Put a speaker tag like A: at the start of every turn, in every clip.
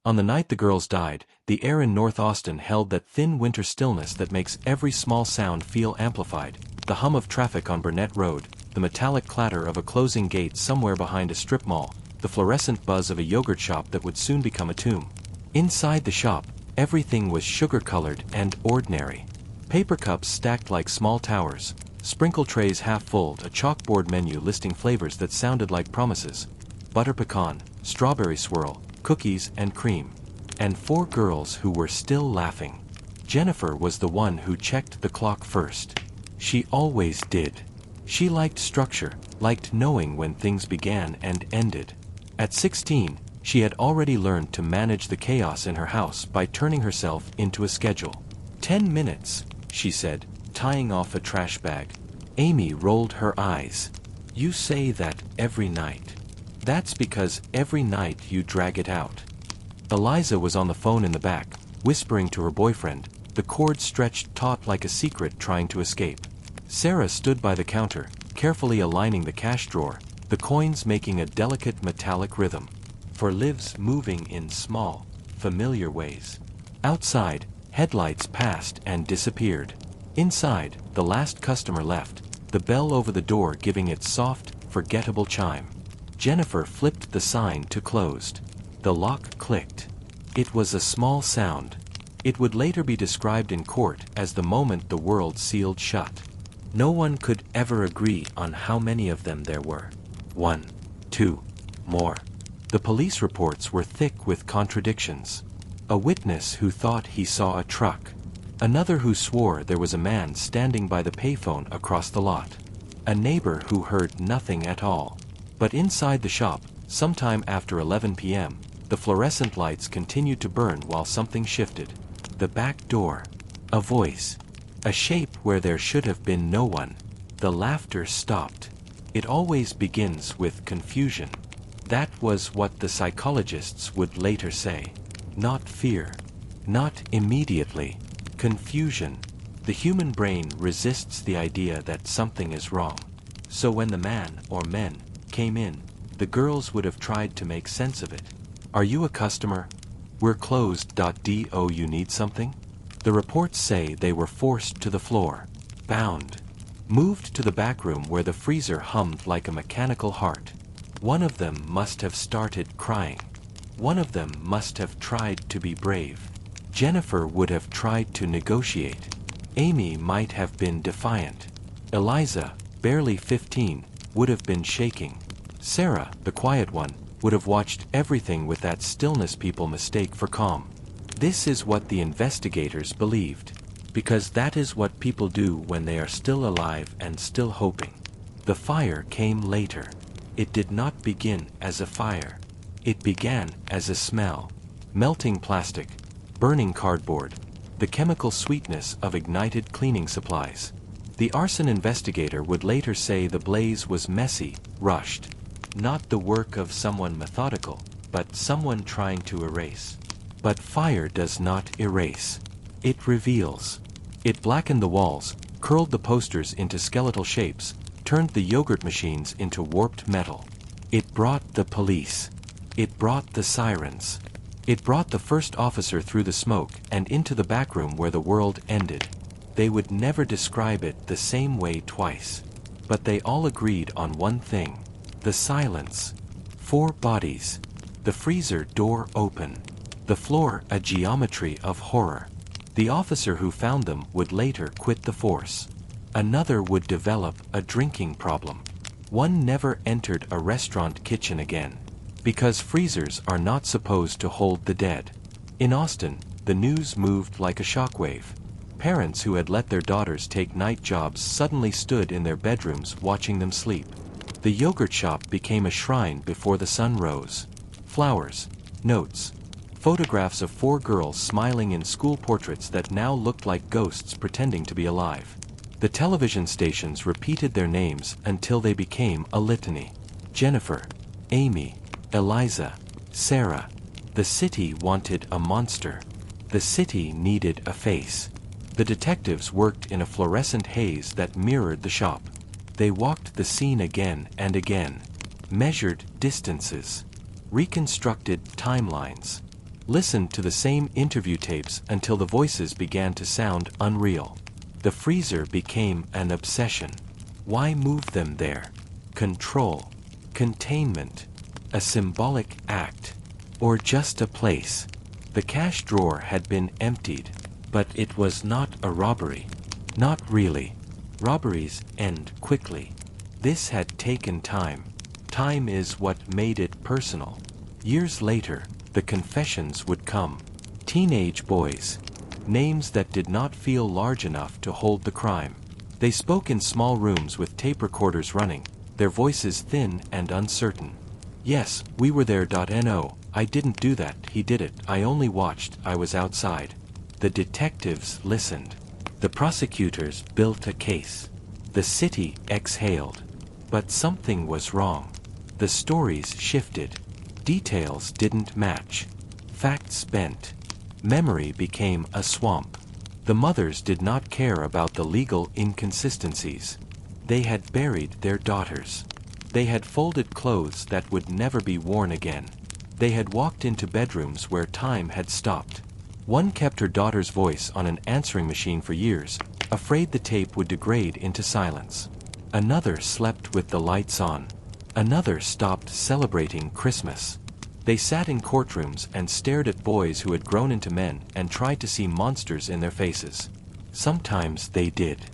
A: On the night the girls died, the air in North Austin held that thin winter stillness that makes every small sound feel amplified. The hum of traffic on Burnett Road, the metallic clatter of a closing gate somewhere behind a strip mall, the fluorescent buzz of a yogurt shop that would soon become a tomb. Inside the shop, everything was sugar-colored and ordinary. Paper cups stacked like small towers, sprinkle trays half-full, a chalkboard menu listing flavors that sounded like promises. Butter pecan, strawberry swirl, cookies and cream. And 4 girls who were still laughing. Jennifer was the one who checked the clock first. She always did. She liked structure, liked knowing when things began and ended. At 16, she had already learned to manage the chaos in her house by turning herself into a schedule. 10 minutes, she said, tying off a trash bag. Amy rolled her eyes. You say that every night. That's because every night you drag it out. Eliza was on the phone in the back, whispering to her boyfriend, the cord stretched taut like a secret trying to escape. Sarah stood by the counter, carefully aligning the cash drawer, the coins making a delicate metallic rhythm. For lives moving in small, familiar ways. Outside, headlights passed and disappeared. Inside, the last customer left, the bell over the door giving its soft, forgettable chime. Jennifer flipped the sign to closed. The lock clicked. It was a small sound. It would later be described in court as the moment the world sealed shut. No one could ever agree on how many of them there were. 1, 2, more. The police reports were thick with contradictions. A witness who thought he saw a truck. Another who swore there was a man standing by the payphone across the lot. A neighbor who heard nothing at all. But inside the shop, sometime after 11 p.m., the fluorescent lights continued to burn while something shifted. The back door. A voice. A shape where there should have been no one. The laughter stopped. It always begins with confusion. That was what the psychologists would later say. Not fear. Not immediately. Confusion. The human brain resists the idea that something is wrong. So when the man or men came in, the girls would have tried to make sense of it. Are you a customer? We're closed. Do you need something? The reports say they were forced to the floor, bound, moved to the back room where the freezer hummed like a mechanical heart. One of them must have started crying. One of them must have tried to be brave. Jennifer would have tried to negotiate. Amy might have been defiant. Eliza, barely 15, would have been shaking. Sarah, the quiet one, would have watched everything with that stillness people mistake for calm. This is what the investigators believed, because that is what people do when they are still alive and still hoping. The fire came later. It did not begin as a fire. It began as a smell. Melting plastic, burning cardboard, the chemical sweetness of ignited cleaning supplies. The arson investigator would later say the blaze was messy, rushed. Not the work of someone methodical, but someone trying to erase. But fire does not erase. It reveals. It blackened the walls, curled the posters into skeletal shapes, turned the yogurt machines into warped metal. It brought the police. It brought the sirens. It brought the first officer through the smoke and into the back room where the world ended. They would never describe it the same way twice. But they all agreed on one thing. The silence. 4 bodies. The freezer door open. The floor a geometry of horror. The officer who found them would later quit the force. Another would develop a drinking problem. One never entered a restaurant kitchen again. Because freezers are not supposed to hold the dead. In Austin, the news moved like a shockwave. Parents who had let their daughters take night jobs suddenly stood in their bedrooms watching them sleep. The yogurt shop became a shrine before the sun rose. Flowers, notes, photographs of 4 girls smiling in school portraits that now looked like ghosts pretending to be alive. The television stations repeated their names until they became a litany. Jennifer, Amy, Eliza, Sarah. The city wanted a monster. The city needed a face. The detectives worked in a fluorescent haze that mirrored the shop. They walked the scene again and again, measured distances, reconstructed timelines. listened to the same interview tapes until the voices began to sound unreal. The freezer became an obsession. Why move them there? Control. Containment. A symbolic act. Or just a place. The cash drawer had been emptied, but it was not a robbery. Not really. Robberies end quickly. This had taken time. Time is what made it personal. Years later, the confessions would come. Teenage boys. Names that did not feel large enough to hold the crime. They spoke in small rooms with tape recorders running, their voices thin and uncertain. Yes, we were there. No, I didn't do that, he did it, I only watched, I was outside. The detectives listened. The prosecutors built a case. The city exhaled. But something was wrong. The stories shifted. Details didn't match. Facts bent. Memory became a swamp. The mothers did not care about the legal inconsistencies. They had buried their daughters. They had folded clothes that would never be worn again. They had walked into bedrooms where time had stopped. One kept her daughter's voice on an answering machine for years, afraid the tape would degrade into silence. Another slept with the lights on. Another stopped celebrating Christmas. They sat in courtrooms and stared at boys who had grown into men and tried to see monsters in their faces. Sometimes they did.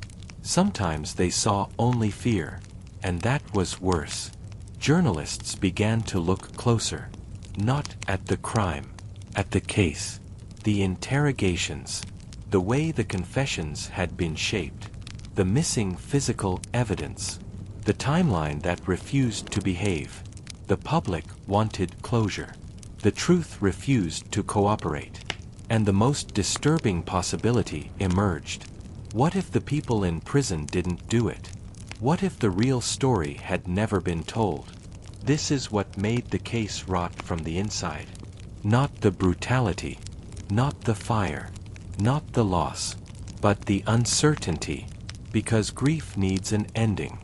A: Sometimes they saw only fear. And that was worse. Journalists began to look closer. Not at the crime. At the case. The interrogations. The way the confessions had been shaped. The missing physical evidence. The timeline that refused to behave. The public wanted closure. The truth refused to cooperate. And the most disturbing possibility emerged. What if the people in prison didn't do it? What if the real story had never been told? This is what made the case rot from the inside. Not the brutality. Not the fire. Not the loss. But the uncertainty. Because grief needs an ending.